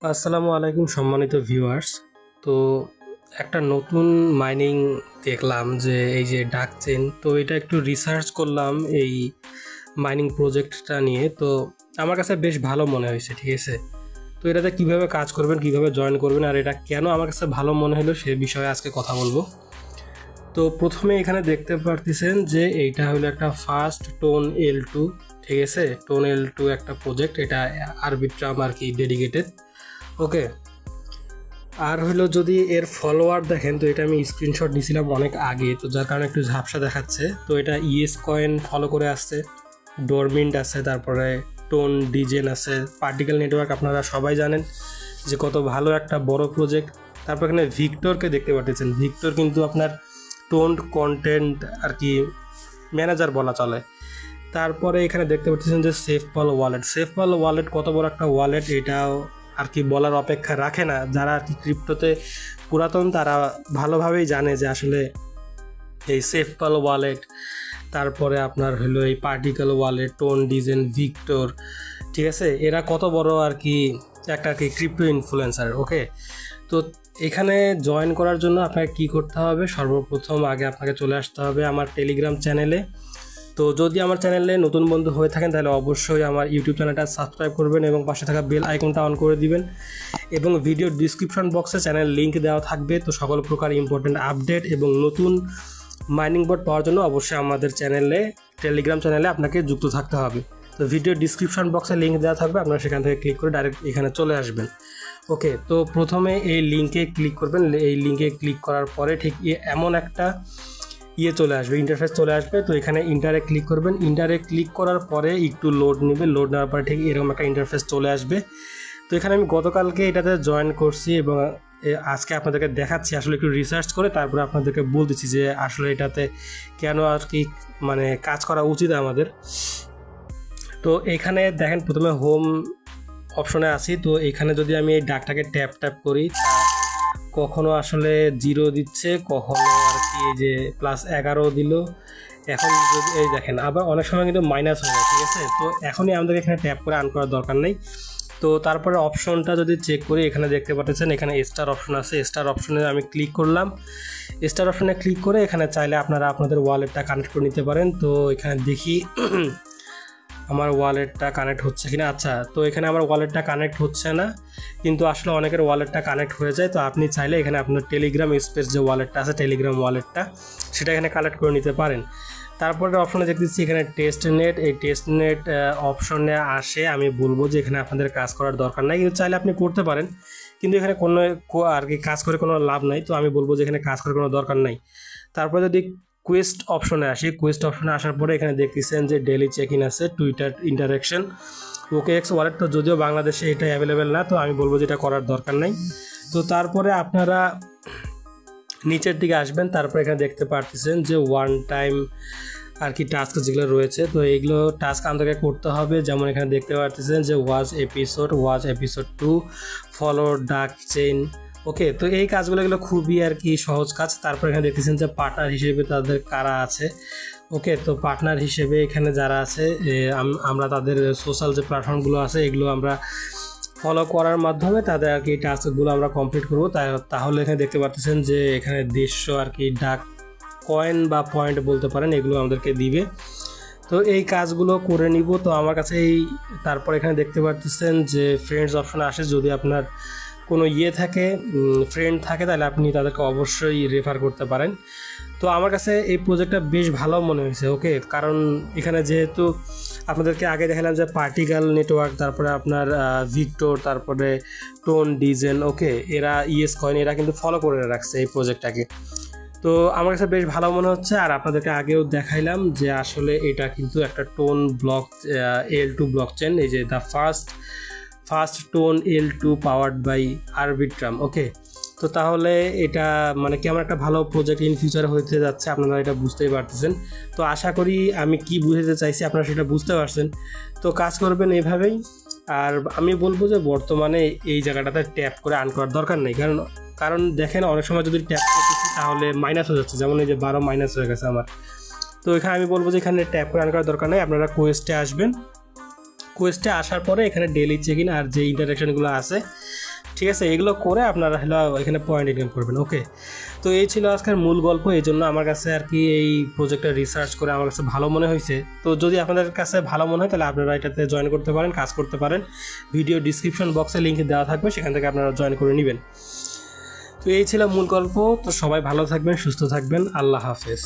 আসসালামু আলাইকুম সম্মানিত ভিউয়ার্স। তো একটা নতুন মাইনিং দেখলাম যে এই যে ডাক চেইন, তো এটা একটু রিসার্চ করলাম এই মাইনিং প্রজেক্টটা নিয়ে। তো আমার কাছে বেশ ভালো মনে হয়েছে, ঠিক আছে। তো এটাতে কিভাবে কাজ করবেন, কিভাবে জয়েন করবেন, আর এটা কেন আমার কাছে ভালো মনে হলো সে বিষয়ে আজকে কথা বলবো। তো প্রথমে এখানে দেখতে পারতেছেন যে এইটা হলো একটা ফার্স্ট টোন L2, ঠিক আছে। টোন L2 একটা প্রজেক্ট, এটা আরবিট্রাম আর কি ডেডিকেটেড, ওকে। আর হলো যদি এর ফলোয়ার দেখেন, তো এটা আমি স্ক্রিনশট নিয়েছিলাম অনেক আগে, তো যার কারণে একটু ঝাপসা দেখাচ্ছে। তো এটা ইএস কয়েন ফলো করে আসছে, ডোরমিন্ট আছে, তারপরে টোন ডিজেন আছে, পার্টিকেল নেটওয়ার্ক আপনারা সবাই জানেন যে কত ভালো একটা বড় প্রজেক্ট। তারপর এখানে ভিক্টরকে দেখতে পাচ্ছেন, ভিক্টর কিন্তু আপনার টোন কন্টেন্ট আর কি ম্যানেজার বলা চলে। তারপরে এখানে দেখতে পাচ্ছেন যে সেফপাল ওয়ালেট, সেফপাল ওয়ালেট কত বড় একটা ওয়ালেট এটাও আর কি বলার অপেক্ষা রাখে না। যারা আর কি ক্রিপ্টোতে পুরাতন তারা ভালোভাবেই জানে যে আসলে এই সেফপাল ওয়ালেট, তারপরে আপনার হলো এই পার্টিকেল ওয়ালেট, টোন ডিজেন, ভিক্টর, ঠিক আছে, এরা কত বড় আর কি একটা আর কি ক্রিপ্টো ইনফ্লুয়েন্সার, ওকে। তো এখানে জয়েন করার জন্য আপনাকে কী করতে হবে, সর্বপ্রথম আগে আপনাকে চলে আসতে হবে আমার টেলিগ্রাম চ্যানেলে। তো যদি আমার চ্যানেলে নতুন বন্ধু হয়ে থাকেন তাহলে অবশ্যই আমার ইউটিউব চ্যানেলটা সাবস্ক্রাইব করবেন এবং পাশে থাকা বেল আইকনটা অন করে দিবেন, এবং ভিডিও ডিসক্রিপশন বক্সে চ্যানেল লিঙ্ক দেওয়া থাকবে। তো সকল প্রকার ইম্পর্টেন্ট আপডেট এবং নতুন মাইনিং বোর্ড পাওয়ার জন্য অবশ্যই আমাদের চ্যানেলে, টেলিগ্রাম চ্যানেলে আপনাকে যুক্ত থাকতে হবে। তো ভিডিও ডিসক্রিপশন বক্সে লিঙ্ক দেওয়া থাকবে, আপনারা সেখান থেকে ক্লিক করে ডাইরেক্ট এখানে চলে আসবেন, ওকে। তো প্রথমে এই লিঙ্কে ক্লিক করবেন, এই লিঙ্কে ক্লিক করার পরে ঠিক এমন একটা চলে আসবে, ইন্টারফেস চলে আসবে। তো এখানে ইন্টারে ক্লিক করবেন, ইন্টারে ক্লিক করার পরে একটু লোড নেবে, লোড নেওয়ার পরে ঠিক এরকম একটা ইন্টারফেস চলে আসবে। তো এখানে আমি গতকালকে এটাতে জয়েন করছি এবং আজকে আপনাদেরকে দেখাচ্ছি আসলে একটু রিসার্চ করে, তারপরে আপনাদেরকে বলতেছি যে আসলে এটাতে কেন আর কি মানে কাজ করা উচিত আমাদের। তো এখানে দেখেন প্রথমে হোম অপশনে আসি। তো এখানে যদি আমি এই ডাকটাকে ট্যাপ করি, কখনো আসলে 0 দিচ্ছে, কখনো আর কি যে +11 দিল। এখন যদি এই দেখেন আবার অনেক সময় কিন্তু মাইনাস হয়ে যায়, ঠিক আছে। তো এখনই আমাদের এখানে ট্যাপ করে আন করার দরকার নেই। তো তারপরে অপশনটা যদি চেক করি, এখানে দেখতে পাচ্ছেন এখানে স্টার অপশন আছে, স্টার অপশনে আমি ক্লিক করলাম। স্টার অপশনে ক্লিক করে এখানে চাইলে আপনারা আপনাদের ওয়ালেটটা কানেক্ট করে নিতে পারেন। তো এখানে দেখি আমার ওয়ালেটটা কানেক্ট হচ্ছে কিনা। আচ্ছা, তো এখানে আমার ওয়ালেটটা কানেক্ট হচ্ছে না, কিন্তু আসলে অনেকের ওয়ালেটটা কানেক্ট হয়ে যায়। তো আপনি চাইলে এখানে আপনার টেলিগ্রাম স্পেস যে ওয়ালেটটা আছে, টেলিগ্রাম ওয়ালেটটা, সেটা এখানে কালেক্ট করে নিতে পারেন। তারপরে অপশনে দেখতেছি এখানে টেস্ট নেট, এই টেস্ট নেট অপশনে আসে আমি বলবো যে এখানে আপনাদের কাজ করার দরকার নাই, কিন্তু চাইলে আপনি করতে পারেন, কিন্তু এখানে কোনো আর কি কাজ করে কোনো লাভ নাই। তো আমি বলবো যে এখানে কাজ করার কোনো দরকার নাই। তারপরে যদি কোয়েস্ট অপশনে আসি, কোয়েস্ট অপশনে আসার পরে এখানে দেখতেছেন যে ডেলি চেক ইন আছে, টুইটার ইন্টারাকশন, OKX ওয়ালেট। তো যদিও বাংলাদেশে এটা অ্যাভেলেবেল না, তো আমি বলবো যে এটা করার দরকার নাই। তো তারপরে আপনারা নিচের দিকে আসবেন, তারপরে এখানে দেখতে পারতেছেন যে ওয়ান টাইম আর কি টাস্ক যেগুলো রয়েছে, তো এইগুলো টাস্ক আমাদেরকে করতে হবে। যেমন এখানে দেখতে পারতেছেন যে ওয়াচ এপিসোড 2, ফলো ডাক চেইন, ওকে। তো এই কাজগুলো এগুলো খুবই আর কি সহজ কাজ। তারপর এখানে দেখতেছেন যে পার্টনার হিসেবে তাদের কারা আছে, ওকে। তো পার্টনার হিসেবে এখানে যারা আছে আমরা তাদের সোশ্যাল যে প্ল্যাটফর্মগুলো আছে এগুলো আমরা ফলো করার মাধ্যমে তাদের আর কি টাস্কগুলো আমরা কমপ্লিট করবো। তাহলে এখানে দেখতে পাচ্ছেন যে এখানে 150 আর কি ডাক কয়েন বা পয়েন্ট বলতে পারেন, এগুলো আমাদেরকে দিবে। তো এই কাজগুলো করে নিব। তো আমার কাছে তারপর এখানে দেখতে পাচ্ছেন যে ফ্রেন্ডস অপশনে আসে, যদি আপনার কোনো থাকে, ফ্রেন্ড থাকে, তাহলে আপনি তাদেরকে অবশ্যই রেফার করতে পারেন। তো আমার কাছে এই প্রজেক্টটা বেশ ভালো মনে হয়েছে, ওকে। কারণ এখানে যেহেতু আপনাদেরকে আগে দেখালাম যে পার্টিকেল নেটওয়ার্ক, তারপরে আপনার ভিক্টর, তারপরে টোন ডিজেন, ওকে, এরা ইএস কয়েন, এরা কিন্তু ফলো করে রাখছে এই প্রজেক্টটাকে। তো আমার কাছে বেশ ভালো মনে হচ্ছে। আর আপনাদেরকে আগেও দেখাইলাম যে আসলে এটা কিন্তু একটা tone block L2 block chain, এই যে the first tone L2 powered by Arbitrum, okay. তো তাহলে এটা মানে কেমন একটা ভালো প্রজেক্ট ইন ফিউচারে হতে যাচ্ছে, আপনারা এটা বুঝতেই পারতেছেন। তো আশা করি আমি কি বুঝাতে চাইছি আপনারা সেটা বুঝতে পারছেন। তো কাজ করবেন এইভাবেই। আর আমি বলবো যে বর্তমানে এই জায়গাটাতে ট্যাপ করে আর্ন করার দরকার নেই, কারণ দেখেন অনেক সময় যদি ট্যাপ করতেছি তাহলে মাইনাস হয়ে যাচ্ছে, যেমন এই যে 12 মাইনাস হয়ে গেছে আমার। তো এখানে আমি বলবো যে এখানে ট্যাপ করে আর্ন করার দরকার নেই, আপনারা কোয়েস্টে আসবেন। কোয়েস্টে আসার পরে এখানে ডেলি চেক ইন আর যে ইন্টারাকশনগুলো আছে ঠিক আছে, এগুলো করে আপনারা হলো এখানে পয়েন্ট ইনকাম করবেন। ওকে, তো এই ছিল আজকের মূল গল্প। এই জন্য আমার কাছে আর কি এই প্রজেক্টটা রিসার্চ করে আমার কাছে ভালো মনে হয়েছে। তো যদি আপনাদের কাছে ভালো মনে হয় তাহলে আপনারা এটাতে জয়েন করতে পারেন, কাজ করতে পারেন। ভিডিও ডিসক্রিপশন বক্সে লিঙ্ক দেওয়া থাকবে, সেখান থেকে আপনারা জয়েন করে নেবেন। তো এই ছিল মূল গল্প। তো সবাই ভালো থাকবেন, সুস্থ থাকবেন। আল্লাহ হাফেজ।